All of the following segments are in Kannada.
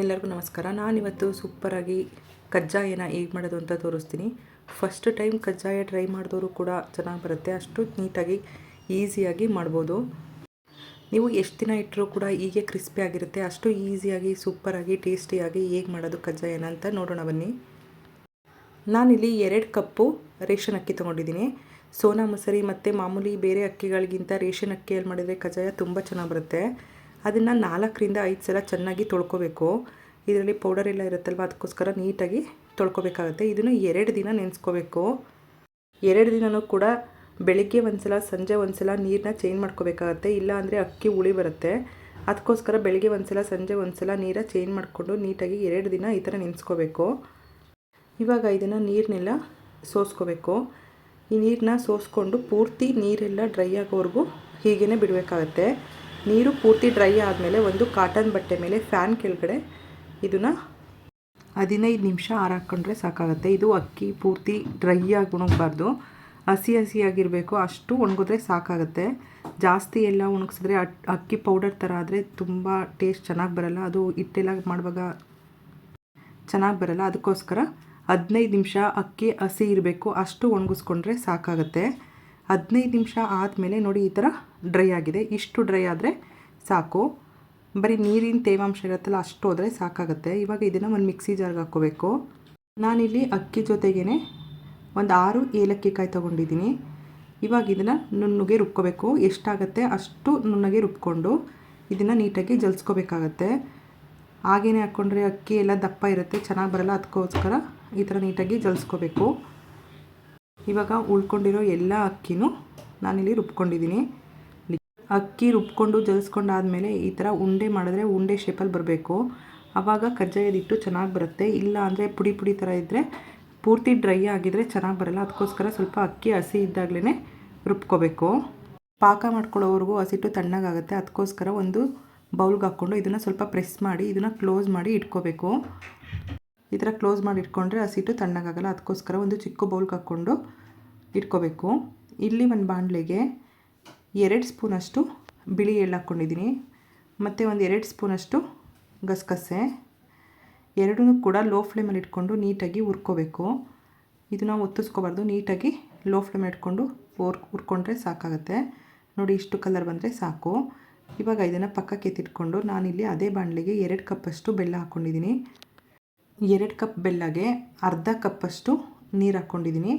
ಎಲ್ಲರಿಗೂ ನಮಸ್ಕಾರ. ನಾನಿವತ್ತು ಸೂಪರಾಗಿ ಕಜ್ಜಾಯನ ಹೇಗೆ ಮಾಡೋದು ಅಂತ ತೋರಿಸ್ತೀನಿ. ಫಸ್ಟ್ ಟೈಮ್ ಕಜ್ಜಾಯ ಟ್ರೈ ಮಾಡಿದವರು ಕೂಡ ಚೆನ್ನಾಗಿ ಬರುತ್ತೆ. ಅಷ್ಟು ನೀಟಾಗಿ ಈಸಿಯಾಗಿ ಮಾಡ್ಬೋದು. ನೀವು ಎಷ್ಟು ದಿನ ಇಟ್ಟರೂ ಕೂಡ ಹೀಗೆ ಕ್ರಿಸ್ಪಿ ಆಗಿರುತ್ತೆ. ಅಷ್ಟು ಈಸಿಯಾಗಿ ಸೂಪರಾಗಿ ಟೇಸ್ಟಿಯಾಗಿ ಹೇಗೆ ಮಾಡೋದು ಕಜ್ಜಾಯನ ಅಂತ ನೋಡೋಣ ಬನ್ನಿ. ನಾನಿಲ್ಲಿ 2 ಕಪ್ಪು ರೇಷನ್ ಅಕ್ಕಿ ತೊಗೊಂಡಿದ್ದೀನಿ. ಸೋನಾ ಮಸೂರಿ ಮತ್ತು ಮಾಮೂಲಿ ಬೇರೆ ಅಕ್ಕಿಗಳಿಗಿಂತ ರೇಷನ್ ಅಕ್ಕಿಯಲ್ಲಿ ಮಾಡಿದರೆ ಕಜ್ಜಾಯ ತುಂಬ ಚೆನ್ನಾಗಿ ಬರುತ್ತೆ. ಅದನ್ನು 4 ರಿಂದ 5 ಸಲ ಚೆನ್ನಾಗಿ ತೊಳ್ಕೊಬೇಕು. ಇದರಲ್ಲಿ ಪೌಡರ್ ಎಲ್ಲ ಇರುತ್ತಲ್ವ, ಅದಕ್ಕೋಸ್ಕರ ನೀಟಾಗಿ ತೊಳ್ಕೊಬೇಕಾಗುತ್ತೆ. ಇದನ್ನು 2 ದಿನ ನೆನೆಸ್ಕೋಬೇಕು. 2 ದಿನವೂ ಕೂಡ ಬೆಳಿಗ್ಗೆ ಒಂದು ಸಲ ಸಂಜೆ ಒಂದು ಸಲ ನೀರನ್ನ ಚೇಂಜ್ ಮಾಡ್ಕೋಬೇಕಾಗತ್ತೆ. ಇಲ್ಲ ಅಂದರೆ ಅಕ್ಕಿ ಹುಳಿ ಬರುತ್ತೆ. ಅದಕ್ಕೋಸ್ಕರ ಬೆಳಿಗ್ಗೆ ಒಂದು ಸಲ ಸಂಜೆ ಒಂದು ಸಲ ನೀರ ಚೇಂಜ್ ಮಾಡಿಕೊಂಡು ನೀಟಾಗಿ 2 ದಿನ ಈ ಥರ ನೆನೆಸ್ಕೋಬೇಕು. ಇವಾಗ ಇದನ್ನು ನೀರನ್ನೆಲ್ಲ ಸೋಸ್ಕೋಬೇಕು. ಈ ನೀರನ್ನ ಸೋಸ್ಕೊಂಡು ಪೂರ್ತಿ ನೀರೆಲ್ಲ ಡ್ರೈ ಆಗೋವರೆಗೂ ಹೀಗೇ ಬಿಡಬೇಕಾಗತ್ತೆ. ನೀರು ಪೂರ್ತಿ ಡ್ರೈ ಆದಮೇಲೆ ಒಂದು ಕಾಟನ್ ಬಟ್ಟೆ ಮೇಲೆ ಫ್ಯಾನ್ ಕೆಳಗಡೆ ಇದನ್ನು 15 ನಿಮಿಷ ಹಾರಾಕೊಂಡ್ರೆ ಸಾಕಾಗುತ್ತೆ. ಇದು ಅಕ್ಕಿ ಪೂರ್ತಿ ಡ್ರೈ ಆಗಿ ಒಣಗಬಾರ್ದು, ಹಸಿಯಾಗಿರಬೇಕು. ಅಷ್ಟು ಒಣಗಿದ್ರೆ ಸಾಕಾಗುತ್ತೆ. ಜಾಸ್ತಿ ಎಲ್ಲ ಒಣಗಿಸಿದ್ರೆ ಅಕ್ಕಿ ಪೌಡರ್ ಥರ ಆದರೆ ತುಂಬ ಟೇಸ್ಟ್ ಚೆನ್ನಾಗಿ ಬರಲ್ಲ. ಅದು ಹಿಟ್ಟೆಲ್ಲ ಮಾಡುವಾಗ ಚೆನ್ನಾಗಿ ಬರಲ್ಲ. ಅದಕ್ಕೋಸ್ಕರ 15 ನಿಮಿಷ ಅಕ್ಕಿ ಹಸಿ ಇರಬೇಕು, ಅಷ್ಟು ಒಣಗಿಸ್ಕೊಂಡ್ರೆ ಸಾಕಾಗುತ್ತೆ. 15 ನಿಮಿಷ ಆದಮೇಲೆ ನೋಡಿ ಈ ಥರ ಡ್ರೈ ಆಗಿದೆ. ಇಷ್ಟು ಡ್ರೈ ಆದರೆ ಸಾಕು. ಬರೀ ನೀರಿನ ತೇವಾಂಶ ಇರುತ್ತಲ್ಲ ಅಷ್ಟು ಹೋದರೆ ಸಾಕಾಗುತ್ತೆ. ಇವಾಗ ಇದನ್ನು ಒಂದು ಮಿಕ್ಸಿ ಜಾರ್ಗೆ ಹಾಕ್ಕೋಬೇಕು. ನಾನಿಲ್ಲಿ ಅಕ್ಕಿ ಜೊತೆಗೇ ಒಂದು 6 ಏಲಕ್ಕಿ ಕಾಯಿ ತೊಗೊಂಡಿದ್ದೀನಿ. ಇವಾಗ ಇದನ್ನು ನುಣ್ಣಗೆ ರುಬ್ಕೋಬೇಕು. ಎಷ್ಟಾಗುತ್ತೆ ಅಷ್ಟು ನುಣ್ಣಗೆ ರುಬ್ಕೊಂಡು ಇದನ್ನು ನೀಟಾಗಿ ಜಲ್ಸ್ಕೋಬೇಕಾಗತ್ತೆ. ಹಾಗೇ ಹಾಕ್ಕೊಂಡ್ರೆ ಅಕ್ಕಿ ಎಲ್ಲ ದಪ್ಪ ಇರುತ್ತೆ, ಚೆನ್ನಾಗಿ ಬರಲ್ಲ. ಅದಕ್ಕೋಸ್ಕರ ಈ ಥರ ನೀಟಾಗಿ ಜಲ್ಸ್ಕೋಬೇಕು. ಇವಾಗ ಉಳ್ಕೊಂಡಿರೋ ಎಲ್ಲ ಅಕ್ಕಿನೂ ನಾನಿಲ್ಲಿ ರುಬ್ಕೊಂಡಿದ್ದೀನಿ. ಅಕ್ಕಿ ರುಬ್ಕೊಂಡು ಜಲ್ಸ್ಕೊಂಡಾದಮೇಲೆ ಈ ಥರ ಉಂಡೆ ಮಾಡಿದ್ರೆ ಉಂಡೆ ಶೇಪಲ್ಲಿ ಬರಬೇಕು. ಆವಾಗ ಕಜ್ಜಾಯದ ಹಿಟ್ಟು ಚೆನ್ನಾಗಿ ಬರುತ್ತೆ. ಇಲ್ಲ ಅಂದರೆ ಪುಡಿ ಪುಡಿ ಥರ ಇದ್ದರೆ ಪೂರ್ತಿ ಡ್ರೈ ಆಗಿದ್ರೆ ಚೆನ್ನಾಗಿ ಬರಲ್ಲ. ಅದಕ್ಕೋಸ್ಕರ ಸ್ವಲ್ಪ ಅಕ್ಕಿ ಹಸಿ ಇದ್ದಾಗಲೇ ರುಬ್ಕೋಬೇಕು. ಪಾಕ ಮಾಡ್ಕೊಳ್ಳೋವರೆಗೂ ಹಸಿಟ್ಟು ತಣ್ಣಗಾಗುತ್ತೆ. ಅದಕ್ಕೋಸ್ಕರ ಒಂದು ಬೌಲ್ಗೆ ಹಾಕ್ಕೊಂಡು ಇದನ್ನು ಸ್ವಲ್ಪ ಪ್ರೆಸ್ ಮಾಡಿ ಇದನ್ನು ಕ್ಲೋಸ್ ಮಾಡಿ ಇಟ್ಕೋಬೇಕು. ಈ ಥರ ಕ್ಲೋಸ್ ಮಾಡಿ ಇಟ್ಕೊಂಡ್ರೆ ಹಸಿಟ್ಟು ತಣ್ಣಗಾಗಲ್ಲ. ಅದಕ್ಕೋಸ್ಕರ ಒಂದು ಚಿಕ್ಕ ಬೌಲ್ಗೆ ಹಾಕ್ಕೊಂಡು ಇಟ್ಕೋಬೇಕು. ಇಲ್ಲಿ ಒಂದು ಬಾಣಲೆಗೆ 2 ಸ್ಪೂನಷ್ಟು ಬಿಳಿ ಎಳ್ಳು ಹಾಕ್ಕೊಂಡಿದ್ದೀನಿ ಮತ್ತು ಒಂದು 2 ಸ್ಪೂನಷ್ಟು ಗಸಗಸೆ. ಎರಡೂ ಕೂಡ ಲೋ ಫ್ಲೇಮಲ್ಲಿ ಇಟ್ಕೊಂಡು ನೀಟಾಗಿ ಹುರ್ಕೋಬೇಕು. ಇದನ್ನು ಒತ್ತಿಸ್ಕೋಬಾರ್ದು, ನೀಟಾಗಿ ಲೋ ಫ್ಲೇಮಲ್ಲಿ ಇಟ್ಕೊಂಡು ಹುರ್ಕೊಂಡ್ರೆ ಸಾಕಾಗುತ್ತೆ. ನೋಡಿ ಇಷ್ಟು ಕಲರ್ ಬಂದರೆ ಸಾಕು. ಇವಾಗ ಇದನ್ನು ಪಕ್ಕಕ್ಕೆ ಎತ್ತಿಟ್ಕೊಂಡು ನಾನಿಲ್ಲಿ ಅದೇ ಬಾಣಲೆಗೆ 2 ಕಪ್ಪಷ್ಟು ಬೆಲ್ಲ ಹಾಕ್ಕೊಂಡಿದ್ದೀನಿ. 2 ಕಪ್ ಬೆಲ್ಲಗೆ ಅರ್ಧ ಕಪ್ಪಷ್ಟು ನೀರು ಹಾಕ್ಕೊಂಡಿದ್ದೀನಿ.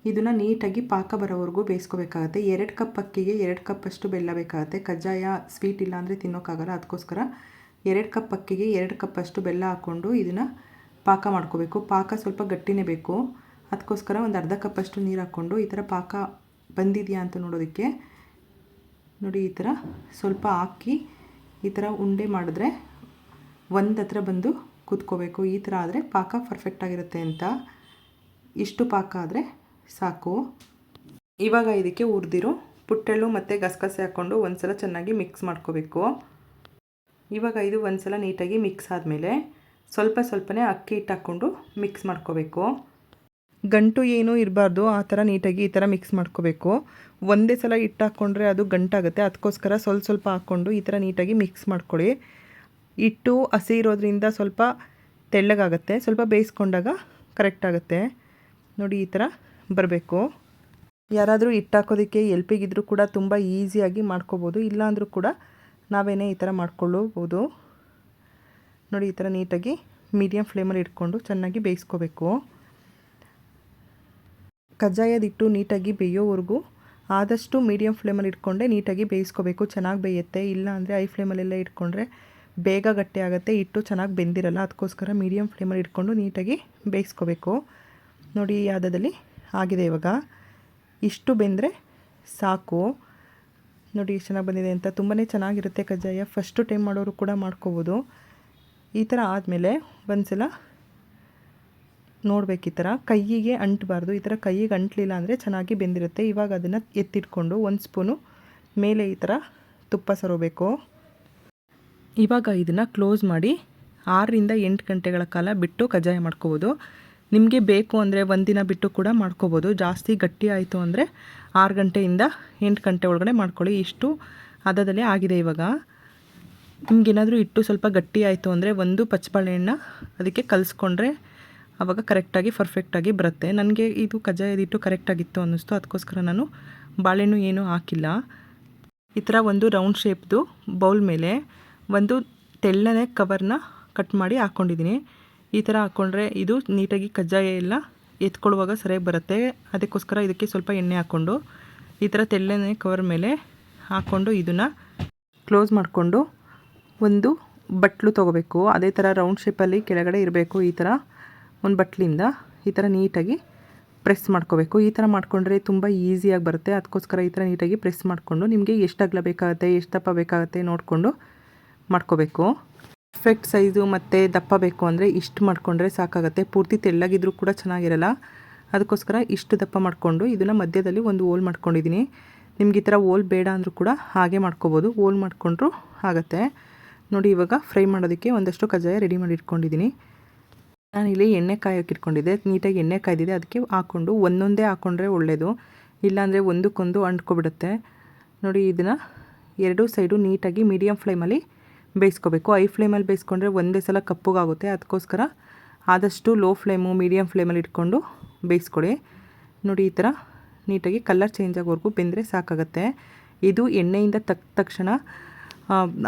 ಇದನ್ನು ನೀಟಾಗಿ ಪಾಕ ಬರೋವರೆಗೂ ಬೇಯಿಸ್ಕೋಬೇಕಾಗತ್ತೆ. 2 ಕಪ್ ಅಕ್ಕಿಗೆ 2 ಕಪ್ಪಷ್ಟು ಬೆಲ್ಲ ಬೇಕಾಗುತ್ತೆ. ಕಜ್ಜಾಯ ಸ್ವೀಟ್ ಇಲ್ಲ ಅಂದರೆ ತಿನ್ನೋಕ್ಕಾಗಲ್ಲ. ಅದಕ್ಕೋಸ್ಕರ 2 ಕಪ್ ಅಕ್ಕಿಗೆ 2 ಕಪ್ಪಷ್ಟು ಬೆಲ್ಲ ಹಾಕ್ಕೊಂಡು ಇದನ್ನು ಪಾಕ ಮಾಡ್ಕೋಬೇಕು. ಪಾಕ ಸ್ವಲ್ಪ ಗಟ್ಟಿನೇ ಬೇಕು. ಅದಕ್ಕೋಸ್ಕರ ಒಂದು ಅರ್ಧ ಕಪ್ಪಷ್ಟು ನೀರು ಹಾಕ್ಕೊಂಡು ಈ ಥರ ಪಾಕ ಬಂದಿದೆಯಾ ಅಂತ ನೋಡೋದಕ್ಕೆ ನೋಡಿ ಈ ಥರ ಸ್ವಲ್ಪ ಹಾಕಿ ಈ ಥರ ಉಂಡೆ ಮಾಡಿದ್ರೆ ಒಂದು ಹತ್ರ ಬಂದು ಕೂತ್ಕೋಬೇಕು. ಈ ಥರ ಆದರೆ ಪಾಕ ಪರ್ಫೆಕ್ಟಾಗಿರುತ್ತೆ ಅಂತ. ಇಷ್ಟು ಪಾಕ ಆದರೆ ಸಾಕು. ಇವಾಗ ಇದಕ್ಕೆ ಹುರಿದಿರೋ ಪುಟ್ಟೆಳ್ಳು ಮತ್ತು ಗಸಗಸೆ ಹಾಕ್ಕೊಂಡು ಒಂದು ಸಲ ಚೆನ್ನಾಗಿ ಮಿಕ್ಸ್ ಮಾಡ್ಕೋಬೇಕು. ಇವಾಗ ಇದು ಒಂದು ಸಲ ನೀಟಾಗಿ ಮಿಕ್ಸ್ ಆದಮೇಲೆ ಸ್ವಲ್ಪನೇ ಅಕ್ಕಿ ಹಿಟ್ಟು ಹಾಕ್ಕೊಂಡು ಮಿಕ್ಸ್ ಮಾಡ್ಕೋಬೇಕು. ಗಂಟು ಏನೂ ಇರಬಾರ್ದು, ಆ ಥರ ನೀಟಾಗಿ ಈ ಥರ ಮಿಕ್ಸ್ ಮಾಡ್ಕೋಬೇಕು. ಒಂದೇ ಸಲ ಹಿಟ್ಟು ಹಾಕ್ಕೊಂಡ್ರೆ ಅದು ಗಂಟಾಗುತ್ತೆ. ಅದಕ್ಕೋಸ್ಕರ ಸ್ವಲ್ಪ ಹಾಕ್ಕೊಂಡು ಈ ಥರ ನೀಟಾಗಿ ಮಿಕ್ಸ್ ಮಾಡ್ಕೊಳ್ಳಿ. ಹಿಟ್ಟು ಹಸಿ ಇರೋದ್ರಿಂದ ಸ್ವಲ್ಪ ತೆಳ್ಳಗಾಗುತ್ತೆ. ಸ್ವಲ್ಪ ಬೇಯಿಸ್ಕೊಂಡಾಗ ಕರೆಕ್ಟಾಗುತ್ತೆ. ನೋಡಿ ಈ ಥರ ಬರಬೇಕು. ಯಾರಾದರೂ ಹಿಟ್ಟು ಹಾಕೋದಕ್ಕೆ ಎಲ್ಪಿಗಿದ್ರೂ ಕೂಡ ತುಂಬ ಈಸಿಯಾಗಿ ಮಾಡ್ಕೋಬೋದು. ಇಲ್ಲಾಂದರೂ ಕೂಡ ನಾವೇನೇ ಈ ಥರ ಮಾಡ್ಕೊಳ್ಳಬಹುದು. ನೋಡಿ ಈ ಥರ ನೀಟಾಗಿ ಮೀಡಿಯಮ್ ಫ್ಲೇಮಲ್ಲಿ ಇಟ್ಕೊಂಡು ಚೆನ್ನಾಗಿ ಬೇಯಿಸ್ಕೋಬೇಕು. ಕಜ್ಜಾಯದ ಹಿಟ್ಟು ನೀಟಾಗಿ ಬೇಯೋವರೆಗೂ ಆದಷ್ಟು ಮೀಡಿಯಮ್ ಫ್ಲೇಮಲ್ಲಿ ಇಟ್ಕೊಂಡೆ ನೀಟಾಗಿ ಬೇಯಿಸ್ಕೋಬೇಕು. ಚೆನ್ನಾಗಿ ಬೇಯುತ್ತೆ. ಇಲ್ಲ ಅಂದರೆ ಹೈ ಫ್ಲೇಮಲ್ಲೆಲ್ಲ ಇಟ್ಕೊಂಡ್ರೆ ಬೇಗ ಗಟ್ಟಿ ಆಗುತ್ತೆ, ಹಿಟ್ಟು ಚೆನ್ನಾಗಿ ಬೆಂದಿರಲ್ಲ. ಅದಕ್ಕೋಸ್ಕರ ಮೀಡಿಯಮ್ ಫ್ಲೇಮಲ್ಲಿ ಇಟ್ಕೊಂಡು ನೀಟಾಗಿ ಬೇಯಿಸ್ಕೋಬೇಕು. ನೋಡಿ ಈ ಹದದಲ್ಲಿ ಆಗಿದೆ. ಇವಾಗ ಇಷ್ಟು ಬೆಂದರೆ ಸಾಕು. ನೋಡಿ ಎಷ್ಟು ಚೆನ್ನಾಗಿ ಬಂದಿದೆ ಅಂತ. ತುಂಬಾ ಚೆನ್ನಾಗಿರುತ್ತೆ ಕಜ್ಜಾಯ. ಫಸ್ಟು ಟೈಮ್ ಮಾಡೋರು ಕೂಡ ಮಾಡ್ಕೋಬೋದು. ಈ ಥರ ಆದಮೇಲೆ ಒಂದ್ಸಲ ನೋಡಬೇಕು. ಈ ಥರ ಕೈಯಿಗೆ ಅಂಟಬಾರ್ದು. ಈ ಥರ ಕೈಯಿಗೆ ಅಂಟಲಿಲ್ಲ ಅಂದರೆ ಚೆನ್ನಾಗಿ ಬೆಂದಿರುತ್ತೆ. ಇವಾಗ ಅದನ್ನು ಎತ್ತಿಟ್ಕೊಂಡು 1 ಸ್ಪೂನು ಮೇಲೆ ಈ ಥರ ತುಪ್ಪ ಸರೋಬೇಕು. ಇವಾಗ ಇದನ್ನು ಕ್ಲೋಸ್ ಮಾಡಿ 6 ರಿಂದ 8 ಗಂಟೆಗಳ ಕಾಲ ಬಿಟ್ಟು ಕಜ್ಜಾಯ ಮಾಡ್ಕೋಬೋದು. ನಿಮಗೆ ಬೇಕು ಅಂದರೆ ಒಂದಿನ ಬಿಟ್ಟು ಕೂಡ ಮಾಡ್ಕೋಬೋದು. ಜಾಸ್ತಿ ಗಟ್ಟಿ ಆಯಿತು ಅಂದರೆ 6 ಗಂಟೆಯಿಂದ 8 ಗಂಟೆ ಒಳಗಡೆ ಮಾಡ್ಕೊಳ್ಳಿ. ಇಷ್ಟು ಹದದಲ್ಲಿ ಆಗಿದೆ. ಇವಾಗ ನಿಮಗೇನಾದರೂ ಹಿಟ್ಟು ಸ್ವಲ್ಪ ಗಟ್ಟಿ ಆಯಿತು ಅಂದರೆ ಒಂದು ಪಚ್ಚಬಾಳೆಹಣ್ಣ ಅದಕ್ಕೆ ಕಲಿಸ್ಕೊಂಡ್ರೆ ಆವಾಗ ಕರೆಕ್ಟಾಗಿ ಪರ್ಫೆಕ್ಟಾಗಿ ಬರುತ್ತೆ. ನನಗೆ ಇದು ಕಜ್ಜಾಯದ ಹಿಟ್ಟು ಕರೆಕ್ಟಾಗಿತ್ತು ಅನ್ನಿಸ್ತು, ಅದಕ್ಕೋಸ್ಕರ ನಾನು ಬಾಳೆಹಣ್ಣು ಏನೂ ಹಾಕಿಲ್ಲ. ಈ ಥರ ಒಂದು ರೌಂಡ್ ಶೇಪ್ದು ಬೌಲ್ ಮೇಲೆ ಒಂದು ತೆಳ್ಳನೆ ಕವರ್ನ ಕಟ್ ಮಾಡಿ ಹಾಕ್ಕೊಂಡಿದ್ದೀನಿ. ಈ ಥರ ಹಾಕ್ಕೊಂಡ್ರೆ ಇದು ನೀಟಾಗಿ ಕಜ್ಜಾಯ ಎಲ್ಲ ಎತ್ಕೊಳ್ಳುವಾಗ ಸರಿಯಾಗಿ ಬರುತ್ತೆ. ಅದಕ್ಕೋಸ್ಕರ ಇದಕ್ಕೆ ಸ್ವಲ್ಪ ಎಣ್ಣೆ ಹಾಕ್ಕೊಂಡು ಈ ಥರ ತೆಳ್ಳನೆ ಕವರ್ ಮೇಲೆ ಹಾಕ್ಕೊಂಡು ಇದನ್ನು ಕ್ಲೋಸ್ ಮಾಡಿಕೊಂಡು ಒಂದು ಬಟ್ಲು ತೊಗೋಬೇಕು. ಅದೇ ಥರ ರೌಂಡ್ ಶೇಪಲ್ಲಿ ಕೆಳಗಡೆ ಇರಬೇಕು. ಈ ಥರ ಒಂದು ಬಟ್ಲಿಂದ ಈ ಥರ ನೀಟಾಗಿ ಪ್ರೆಸ್ ಮಾಡ್ಕೋಬೇಕು. ಈ ಥರ ಮಾಡಿಕೊಂಡ್ರೆ ತುಂಬ ಈಸಿಯಾಗಿ ಬರುತ್ತೆ. ಅದಕ್ಕೋಸ್ಕರ ಈ ಥರ ನೀಟಾಗಿ ಪ್ರೆಸ್ ಮಾಡಿಕೊಂಡು ನಿಮಗೆ ಎಷ್ಟು ಅಗಲ ಬೇಕಾಗುತ್ತೆ, ಎಷ್ಟು ದಪ್ಪ ಬೇಕಾಗುತ್ತೆ ನೋಡಿಕೊಂಡು ಮಾಡ್ಕೋಬೇಕು. ಪರ್ಫೆಕ್ಟ್ ಸೈಜು ಮತ್ತು ದಪ್ಪ ಬೇಕು ಅಂದರೆ ಇಷ್ಟು ಮಾಡಿಕೊಂಡ್ರೆ ಸಾಕಾಗುತ್ತೆ. ಪೂರ್ತಿ ತೆಳ್ಳಗಿದ್ರೂ ಕೂಡ ಚೆನ್ನಾಗಿರಲ್ಲ. ಅದಕ್ಕೋಸ್ಕರ ಇಷ್ಟು ದಪ್ಪ ಮಾಡಿಕೊಂಡು ಇದನ್ನು ಮಧ್ಯದಲ್ಲಿ ಒಂದು ಹೋಲ್ ಮಾಡ್ಕೊಂಡಿದ್ದೀನಿ. ನಿಮ್ಗೆ ಈ ಥರ ಹೋಲ್ ಬೇಡ ಅಂದರೂ ಕೂಡ ಹಾಗೆ ಮಾಡ್ಕೋಬೋದು. ಹೋಲ್ ಮಾಡಿಕೊಂಡ್ರೂ ಆಗುತ್ತೆ. ನೋಡಿ, ಇವಾಗ ಫ್ರೈ ಮಾಡೋದಕ್ಕೆ ಒಂದಷ್ಟು ಕಜ್ಜಾಯ ರೆಡಿ ಮಾಡಿ ಇಟ್ಕೊಂಡಿದ್ದೀನಿ. ನಾನಿಲ್ಲಿ ಎಣ್ಣೆ ಕಾಯೋಕೆ ಇಟ್ಕೊಂಡಿದ್ದೆ. ನೀಟಾಗಿ ಎಣ್ಣೆ ಕಾಯ್ದಿದೆ, ಅದಕ್ಕೆ ಹಾಕ್ಕೊಂಡು ಒಂದೊಂದೇ ಹಾಕ್ಕೊಂಡ್ರೆ ಒಳ್ಳೆಯದು. ಇಲ್ಲಾಂದರೆ ಒಂದಕ್ಕೊಂದು ಅಂಟ್ಕೊಬಿಡುತ್ತೆ. ನೋಡಿ, ಇದನ್ನು ಎರಡೂ ಸೈಡು ನೀಟಾಗಿ ಮೀಡಿಯಮ್ ಫ್ಲೇಮಲ್ಲಿ ಬೇಯಿಸ್ಕೋಬೇಕು. ಹೈ ಫ್ಲೇಮಲ್ಲಿ ಬೇಯಿಸ್ಕೊಂಡ್ರೆ ಒಂದೇ ಸಲ ಕಪ್ಪಗಾಗುತ್ತೆ. ಅದಕ್ಕೋಸ್ಕರ ಆದಷ್ಟು ಲೋ ಫ್ಲೇಮು ಮೀಡಿಯಮ್ ಫ್ಲೇಮಲ್ಲಿ ಇಟ್ಕೊಂಡು ಬೇಯಿಸ್ಕೊಳ್ಳಿ. ನೋಡಿ, ಈ ಥರ ನೀಟಾಗಿ ಕಲರ್ ಚೇಂಜ್ ಆಗೋವರೆಗೂ ಬೆಂದರೆ ಸಾಕಾಗುತ್ತೆ. ಇದು ಎಣ್ಣೆಯಿಂದ ತಕ್ಷಣ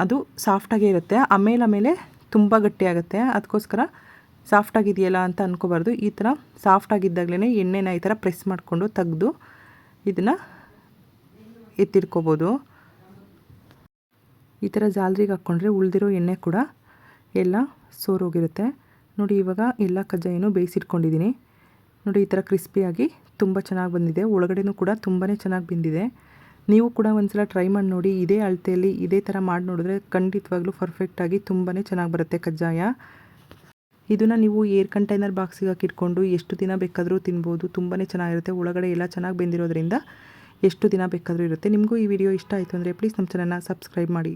ಅದು ಸಾಫ್ಟಾಗೇ ಇರುತ್ತೆ. ಆಮೇಲೆ ತುಂಬ ಗಟ್ಟಿಯಾಗುತ್ತೆ. ಅದಕ್ಕೋಸ್ಕರ ಸಾಫ್ಟಾಗಿದೆಯಲ್ಲ ಅಂತ ಅಂದ್ಕೋಬಾರ್ದು. ಈ ಥರ ಸಾಫ್ಟಾಗಿದ್ದಾಗಲೇ ಎಣ್ಣೆನ ಈ ಥರ ಪ್ರೆಸ್ ಮಾಡಿಕೊಂಡು ತೆಗೆದು ಇದನ್ನು ಎತ್ತಿಡ್ಕೋಬೋದು. ಈ ಥರ ಜಾಲರಿಗೆ ಹಾಕ್ಕೊಂಡ್ರೆ ಉಳಿದಿರೋ ಎಣ್ಣೆ ಕೂಡ ಎಲ್ಲ ಸೋರೋಗಿರುತ್ತೆ. ನೋಡಿ, ಇವಾಗ ಎಲ್ಲ ಕಜ್ಜಾಯನೂ ಬೇಯಿಸಿಟ್ಕೊಂಡಿದ್ದೀನಿ. ನೋಡಿ, ಈ ಥರ ಕ್ರಿಸ್ಪಿಯಾಗಿ ತುಂಬ ಚೆನ್ನಾಗಿ ಬಂದಿದೆ. ಒಳಗಡೆನೂ ಕೂಡ ತುಂಬಾ ಚೆನ್ನಾಗಿ ಬೆಂದಿದೆ. ನೀವು ಕೂಡ ಒಂದ್ಸಲ ಟ್ರೈ ಮಾಡಿ ನೋಡಿ. ಇದೇ ಅಳತೆಯಲ್ಲಿ ಇದೇ ಥರ ಮಾಡಿ ನೋಡಿದ್ರೆ ಖಂಡಿತವಾಗ್ಲೂ ಪರ್ಫೆಕ್ಟಾಗಿ ತುಂಬಾ ಚೆನ್ನಾಗಿ ಬರುತ್ತೆ ಕಜ್ಜಾಯ. ಇದನ್ನು ನೀವು ಏರ್ ಕಂಟೈನರ್ ಬಾಕ್ಸಿಗೆ ಹಾಕಿಟ್ಕೊಂಡು ಎಷ್ಟು ದಿನ ಬೇಕಾದರೂ ತಿನ್ಬೋದು. ತುಂಬಾ ಚೆನ್ನಾಗಿರುತ್ತೆ. ಒಳಗಡೆ ಎಲ್ಲ ಚೆನ್ನಾಗಿ ಬೆಂದಿರೋದ್ರಿಂದ ಎಷ್ಟು ದಿನ ಬೇಕಾದರೂ ಇರುತ್ತೆ. ನಿಮಗೂ ಈ ವಿಡಿಯೋ ಇಷ್ಟ ಆಯಿತು ಅಂದರೆ ಪ್ಲೀಸ್ ನಮ್ಮ ಚಾನಲ್ನ ಸಬ್ಸ್ಕ್ರೈಬ್ ಮಾಡಿ.